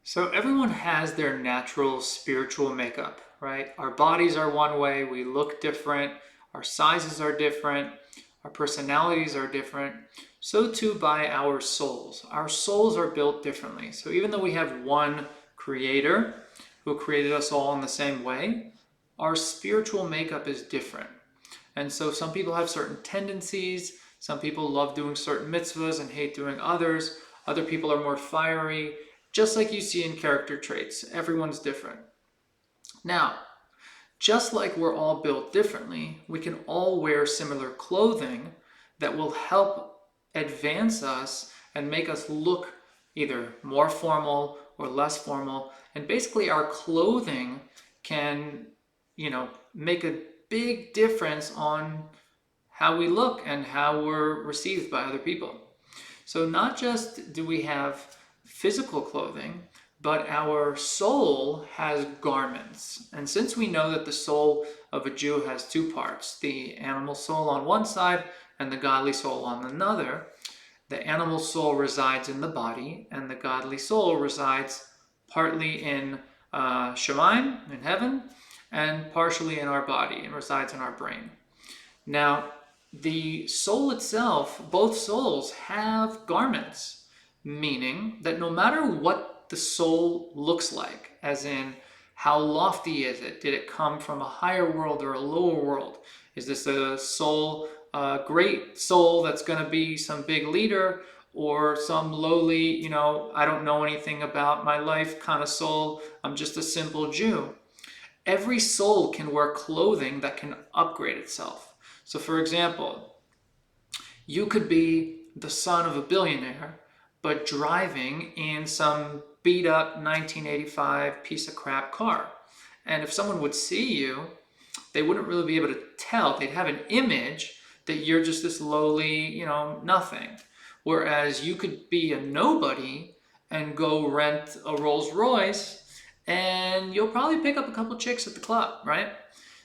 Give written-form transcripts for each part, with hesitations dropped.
So everyone has their natural spiritual makeup, right? Our bodies are one way, we look different, our sizes are different, our personalities are different. So too by our souls. Our souls are built differently. So even though we have one creator who created us all in the same way, our spiritual makeup is different. And so some people have certain tendencies. Some people love doing certain mitzvahs and hate doing others. Other people are more fiery, just like you see in character traits. Everyone's different. Now, just like we're all built differently, we can all wear similar clothing that will help advance us and make us look either more formal or less formal. And basically, our clothing can, make a big difference on how we look and how we're received by other people. So, not just do we have physical clothing, but our soul has garments. And since we know that the soul of a Jew has two parts, the animal soul on one side and the godly soul on another, the animal soul resides in the body, and the godly soul resides partly in Shemaim, in heaven, and partially in our body, and resides in our brain. Now, the soul itself, both souls have garments, meaning that no matter what the soul looks like, as in how lofty is it? Did it come from a higher world or a lower world? Is this a soul, a great soul that's going to be some big leader, or some lowly, I don't know anything about my life kind of soul? I'm just a simple Jew. Every soul can wear clothing that can upgrade itself. So, for example, you could be the son of a billionaire, but driving in some beat up 1985 piece of crap car. And if someone would see you, they wouldn't really be able to tell. They'd have an image that you're just this lowly, nothing. Whereas you could be a nobody and go rent a Rolls Royce and you'll probably pick up a couple chicks at the club, right?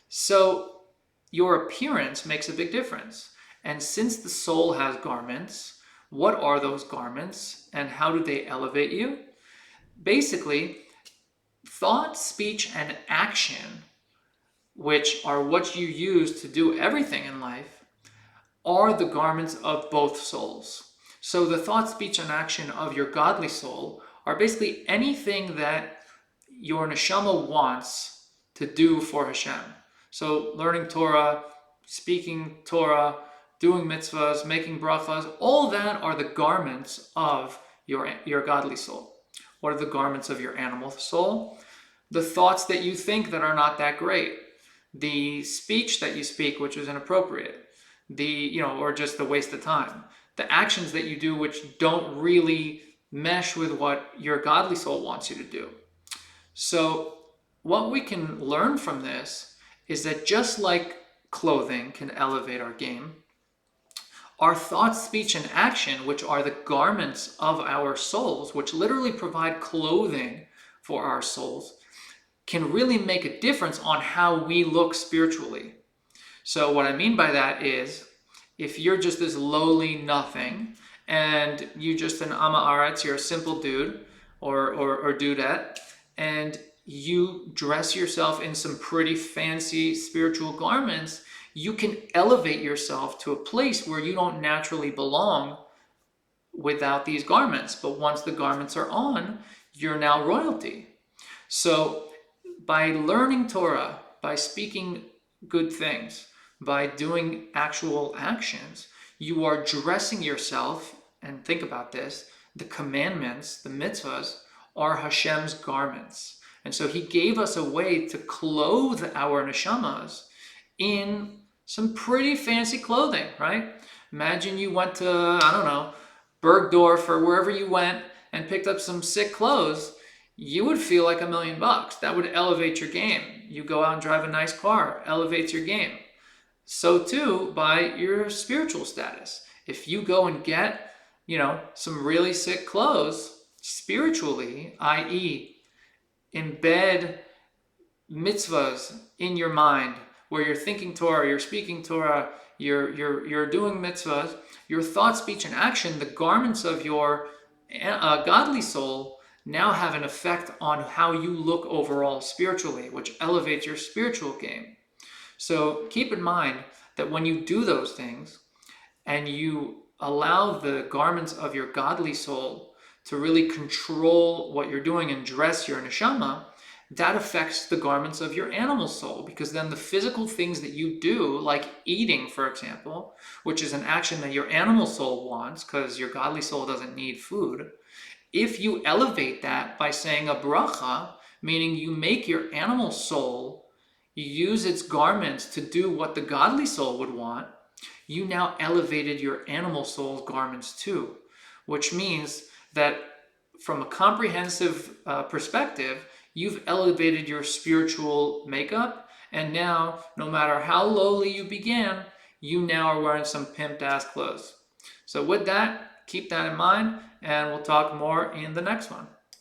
So your appearance makes a big difference. And since the soul has garments, what are those garments and how do they elevate you? Basically, thought, speech, and action, which are what you use to do everything in life, are the garments of both souls. So the thought, speech, and action of your godly soul are basically anything that your neshama wants to do for Hashem. So learning Torah, speaking Torah, doing mitzvahs, making brachas, all that are the garments of your godly soul. What are the garments of your animal soul? The thoughts that you think that are not that great. The speech that you speak, which is inappropriate. Or just a waste of time. The actions that you do, which don't really mesh with what your godly soul wants you to do. So what we can learn from this is that just like clothing can elevate our game, our thought, speech, and action, which are the garments of our souls, which literally provide clothing for our souls, can really make a difference on how we look spiritually. So what I mean by that is, if you're just this lowly nothing, and you just an Ama Aretz, you're a simple dude or dudette, and you dress yourself in some pretty fancy spiritual garments, you can elevate yourself to a place where you don't naturally belong without these garments. But once the garments are on, you're now royalty. So by learning Torah, by speaking good things, by doing actual actions, you are dressing yourself, and think about this, the commandments, the mitzvahs, are Hashem's garments. And so he gave us a way to clothe our neshamas in some pretty fancy clothing, right? Imagine you went to, I don't know, Bergdorf or wherever you went and picked up some sick clothes. You would feel like $1,000,000. That would elevate your game. You go out and drive a nice car, elevates your game. So too by your spiritual status. If you go and get, some really sick clothes spiritually, i.e., embed mitzvahs in your mind, where you're thinking Torah, you're speaking Torah, you're doing mitzvahs, your thought, speech, and action, the garments of your godly soul now have an effect on how you look overall spiritually, which elevates your spiritual game. So keep in mind that when you do those things and you allow the garments of your godly soul to really control what you're doing and dress your neshama, that affects the garments of your animal soul, because then the physical things that you do, like eating, for example, which is an action that your animal soul wants because your godly soul doesn't need food, if you elevate that by saying a bracha, meaning you make your animal soul use its garments to do what the godly soul would want, you now elevated your animal soul's garments too, which means that from a comprehensive perspective, you've elevated your spiritual makeup, and now, no matter how lowly you began, you now are wearing some pimped ass clothes. So with that, keep that in mind, and we'll talk more in the next one.